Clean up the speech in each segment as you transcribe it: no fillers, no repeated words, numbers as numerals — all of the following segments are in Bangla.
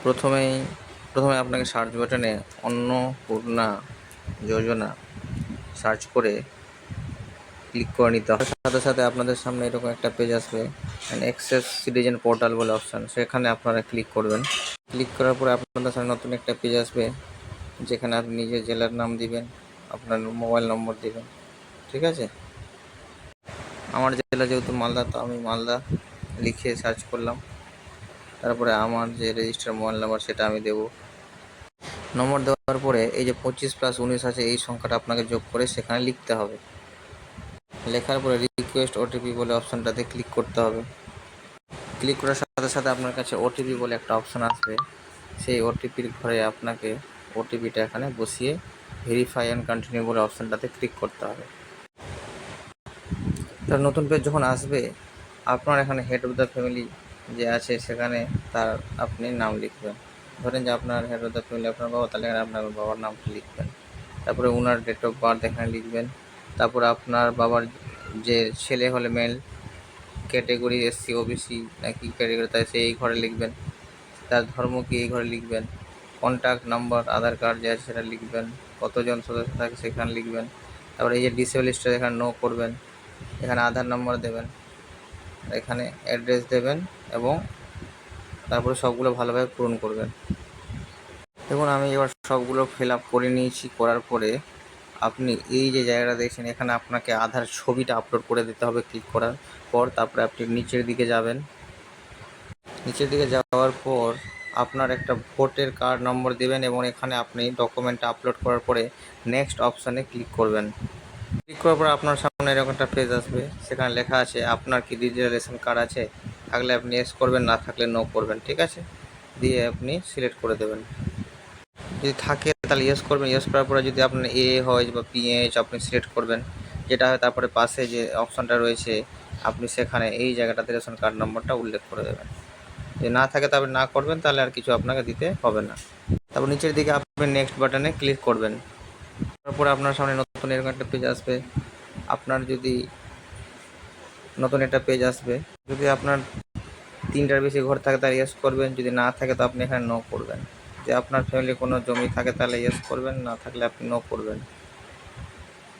প্রথমেই প্রথমে আপনাকে সার্চ বাটনে অন্নপূর্ণা যোজনা সার্চ করে ক্লিক করে নিতে হবে। সাথে সাথে আপনাদের সামনে এরকম একটা পেজ আসবে, অ্যাক্সেস সিটিজেন পোর্টাল বলে অপশান, সেখানে আপনারা ক্লিক করবেন। ক্লিক করার পরে আপনাদের সামনে নতুন একটা পেজ আসবে, যেখানে আপনি নিজের জেলার নাম দিবেন, আপনার মোবাইল নম্বর দিবেন। ঠিক আছে, আমার জেলা যেহেতু মালদা, তো আমি মালদা লিখে সার্চ করলাম। তারপরে আমার যে রেজিস্টার মোবাইল নাম্বার সেটা আমি দেবো। নম্বর দেওয়ার পরে এই যে 25+19 আছে, এই সংখ্যাটা আপনাকে যোগ করে সেখানে লিখতে হবে। লেখার পরে রিকোয়েস্ট ওটিপি বলে অপশানটাতে ক্লিক করতে হবে। ক্লিক করার সাথে সাথে আপনার কাছে ওটিপি বলে একটা অপশান আসবে। সেই ওটিপির ঘরে আপনাকে ওটিপিটা এখানে বসিয়ে ভেরিফাই অ্যান্ড কন্টিনিউ বলে অপশানটাতে ক্লিক করতে হবে। তার নতুন পেজ যখন আসবে, আপনার এখানে হেড অফ দ্য ফ্যামিলি যে আছে সেখানে তার আপনি নাম লিখবেন। ধরেন যে আপনার হেড অফ দ্য ফ্যামিলি আপনার বাবা, তাহলে এখানে আপনার বাবার নামটা লিখবেন। তারপরে ওনার ডেট অফ বার্থ এখানে লিখবেন। তারপরে আপনার বাবার যে ছেলে হলে মেল, ক্যাটেগরি এসসি ওবিসি নাকি ক্যাটেগরি, তাই সেই ঘরে লিখবেন। তার ধর্ম কি এই ঘরে লিখবেন। কন্ট্যাক্ট নাম্বার আধার কার্ড যে আছে সেটা লিখবেন। কতজন সদস্য থাকে সেখানে লিখবেন। তারপরে এই যে ডিসেবল লিস্টটা এখানে নো করবেন। এখানে আধার নম্বর দেবেন, এখানে অ্যাড্রেস দেবেন এবং তারপরে সবগুলো ভালোভাবে পূরণ করবেন। দেখুন আমি এবার সবগুলো ফিল আপ করে নিয়েছি। করার পরে আপনি এই যে জায়গাটা দেখছেন, এখানে আপনাকে আধার ছবিটা আপলোড করে দিতে হবে। ক্লিক করার পর তারপরে আপনি নিচের দিকে যাবেন। নিচের দিকে যাওয়ার পর আপনার একটা ভোটের কার্ড নম্বর দেবেন এবং এখানে আপনি ডকুমেন্টটা আপলোড করার পরে নেক্সট অপশানে ক্লিক করবেন। ক্লিক করার পর আপনার সামনে এরকম একটা পেজ আসবে, সেখানে লেখা আছে আপনার কি ডিজিটাল রেশন কার্ড আছে। থাকলে আপনি ইয়েস করবেন, না থাকলে নো করবেন। ঠিক আছে, দিয়ে আপনি সিলেক্ট করে দেবেন। যদি থাকে তাহলে ইয়েস করবেন। ইয়েস করার পরে যদি আপনার এ হয় বা পিএইচ আপনি সিলেক্ট করবেন, যেটা হয়। তারপরে পাশে যে অপশানটা রয়েছে আপনি সেখানে এই জায়গাটাতে রেশন কার্ড নম্বরটা উল্লেখ করে দেবেন। যদি না থাকে তবে না করবেন, তাহলে আর কিছু আপনাকে দিতে হবে না। তারপর নিচের দিকে আপনি নেক্সট বাটনে ক্লিক করবেন। তারপরে আপনার সামনে নতুন এরকম একটা পেজ আসবে। আপনার যদি নতুন একটা পেজ আসবে, যদি আপনার 3টার বেশি ঘর থাকে তাহলে ইয়েস করবেন। যদি না থাকে তো আপনি এখানে নো করবেন। যে আপনার ফ্যামিলি কোনো জমি থাকে তাহলে ইয়েস করবেন, না থাকলে আপনি নো করবেন।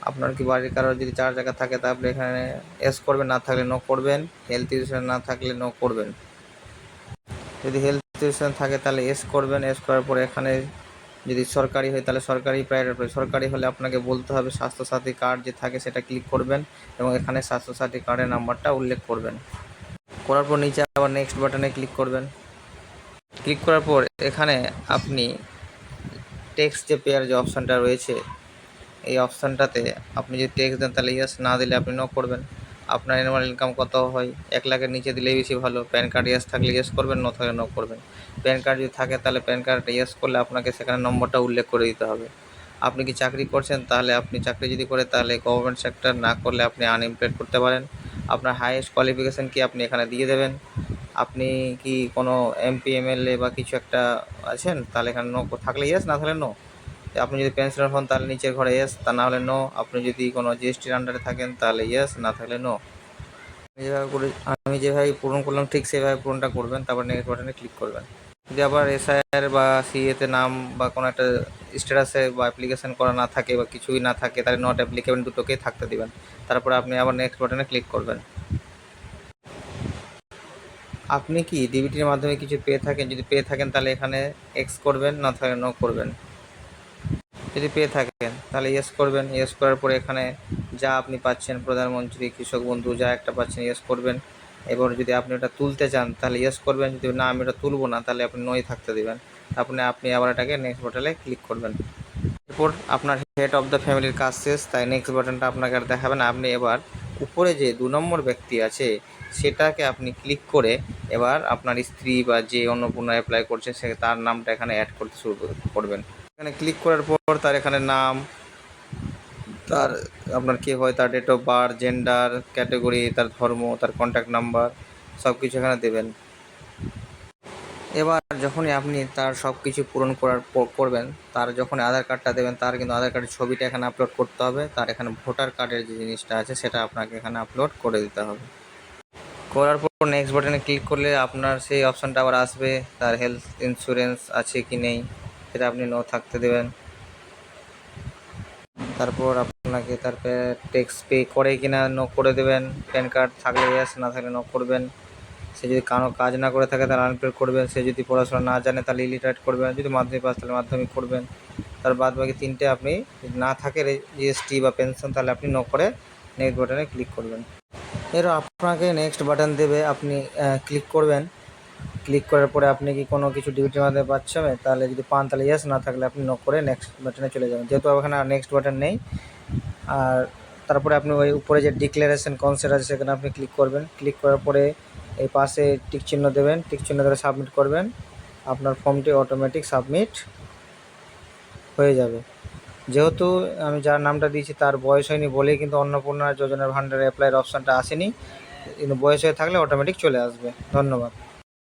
আপনার কি বাড়ির কারোর যদি 4 জায়গা থাকে তাহলে এখানে ইয়েস করবেন, না থাকলে নো করবেন। হেলথ ইন্স্যুরেন্স না থাকলে নো করবেন। যদি হেলথ ইন্স্যুরেন্স থাকে তাহলে ইয়েস করবেন। ইয়েস করার পরে এখানে যদি সরকারি হয় তাহলে সরকারি, প্রাইভেট সরকারি হলে আপনাকে বলতে হবে স্বাস্থ্যসাথী কার্ড যে থাকে সেটা ক্লিক করবেন এবং এখানে স্বাস্থ্যসাথী কার্ডের নাম্বারটা উল্লেখ করবেন। করার পর নিচে আবার নেক্সট বাটনে ক্লিক করবেন। ক্লিক করার পর এখানে আপনি টেক্সট যে পেয়ার যে অপশানটা রয়েছে, এই অপশানটাতে আপনি যদি টেক্সট দেন তাহলে ইয়েস, না দিলে আপনি নো করবেন। আপনার অ্যানুয়াল ইনকাম কত হয়, 1 লাখের নিচে দিলেই বেশি ভালো। প্যান কার্ড ইয়েস থাকলে ইয়েস করবেন, নো থাকলে নো করবেন। প্যান কার্ড যদি থাকে তাহলে প্যান কার্ড ইয়েস করলে আপনাকে সেখানে নম্বরটা উল্লেখ করে দিতে হবে। আপনি কি চাকরি করছেন, তাহলে আপনি চাকরি যদি করে তাহলে গভর্নমেন্ট সেক্টর, না করলে আপনি আনএমপ্লয়েড করতে পারেন। আপনার হাইয়েস্ট কোয়ালিফিকেশান কি আপনি এখানে দিয়ে দেবেন। আপনি কি কোনো এমপি এমএলএ বা কিছু একটা আছেন, তাহলে এখানে নো থাকলে ইয়েস, না থাকলে নো। আপনি যদি পেনশনার হন তাহলে নিচের ঘরে ইয়েস, তা না হলে নো। আপনি যদি কোনো জিএসটির আন্ডারে থাকেন তাহলে ইয়েস, না থাকলে নো। আমি যেভাবে পূরণ করলাম ঠিক সেভাবে পূরণটা করবেন। তারপর নেক্সট বাটনে ক্লিক করবেন। যদি আবার এসআইআর বা সিএতে নাম বা কোনো একটা স্ট্যাটাসে বা অ্যাপ্লিকেশন করা না থাকে বা কিছুই না থাকে, তাহলে নট অ্যাপ্লিকেবল দুটোকেই থাকতে দিবেন। তারপর আপনি আবার নেক্সট বাটনে ক্লিক করবেন। আপনি কি ডিবিটির মাধ্যমে কিছু পেয়ে থাকেন, যদি পেয়ে থাকেন তাহলে এখানে এক্স করবেন, না থাকলে নো করবেন। যদি পেয়ে থাকেন তাহলে ইয়েস করবেন। ইয়েস করার পরে এখানে যা আপনি পাচ্ছেন, প্রধানমন্ত্রী কৃষক বন্ধু যা একটা পাচ্ছেন, ইয়েস করবেন। এবার যদি আপনি ওটা তুলতে চান তাহলে ইয়েস করবেন। যদি না আমি ওটা তুলবো না তাহলে আপনি নোই থাকতে দেবেন। আপনি আবার এটাকে নেক্সট বাটনে ক্লিক করবেন। এরপর আপনার হেড অফ দ্য ফ্যামিলির কাজ শেষ, তাই নেক্সট বাটনটা আপনাকে আর দেখাবেন। আপনি এবার উপরে যে 2 নম্বর ব্যক্তি আছে সেটাকে আপনি ক্লিক করে এবার আপনার স্ত্রী বা যে অন্নপূর্ণা অ্যাপ্লাই করছে সে তার নামটা এখানে অ্যাড করতে শুরু করবেন। এখানে ক্লিক করার পর তার এখানে নাম, তার আপনার কী হয়, তার date of birth, gender, category, তার ধর্ম, তার কন্ট্যাক্ট নাম্বার সব কিছু এখানে দেবেন। এবার যখনই আপনি তার সব কিছু পূরণ করবেন, তার যখন আধার কার্ডটা দেবেন তার কিন্তু আধার কার্ডের ছবিটা এখানে আপলোড করতে হবে। তার এখানে ভোটার কার্ডের যে জিনিসটা আছে সেটা আপনাকে এখানে আপলোড করে দিতে হবে। করার পর নেক্সট বাটনে ক্লিক করলে আপনার সেই অপশানটা আবার আসবে, তার হেলথ ইন্স্যুরেন্স আছে কি নেই সেটা আপনি নো থাকতে দেবেন। তারপর আপনাকে তারপরে ট্যাক্স পে করে কিনা নো করে দেবেন। প্যান কার্ড থাকলে ইয়েস, না থাকলে নো করবেন। সে যদি কোনো কাজ না করে থাকে তাহলে আনপেড করবেন। সে যদি পড়াশোনা না জানে তাহলে ইলিটারেট করবেন। যদি মাধ্যমিক পাস তাহলে মাধ্যমিক করবেন। তার বাদ বাকি 3টে আপনি যদি না থাকে জিএসটি বা পেনশন তাহলে আপনি নো করে নেক্সট বাটনে ক্লিক করবেন। এরও আপনাকে নেক্সট বাটন দেবে, আপনি ক্লিক করবেন। ক্লিক করার পরে আপনি কি কোনো কিছু ডিউটির মাধ্যমে পাচ্ছেন, তাহলে যদি পান তাহলে ইয়েস, না থাকলে আপনি নো করে নেক্সট বাটনে চলে যাবেন। যেহেতু ওখানে আর নেক্সট বাটন নেই, আর তারপরে আপনি ওই উপরে যে ডিক্লারেশন কনসেপ্ট আছে সেখানে আপনি ক্লিক করবেন। ক্লিক করার পরে এই পাশে টিক চিহ্ন দেবেন, টিক চিহ্ন ধরে সাবমিট করবেন। আপনার ফর্মটি অটোমেটিক সাবমিট হয়ে যাবে। যেহেতু আমি যার নামটা দিয়েছি তার বয়স হয়নি বলেই কিন্তু অন্নপূর্ণা যোজনার ভান্ডারে অ্যাপ্লাইয়ের অপশানটা আসেনি, কিন্তু বয়স হয়ে থাকলে অটোমেটিক চলে আসবে। ধন্যবাদ।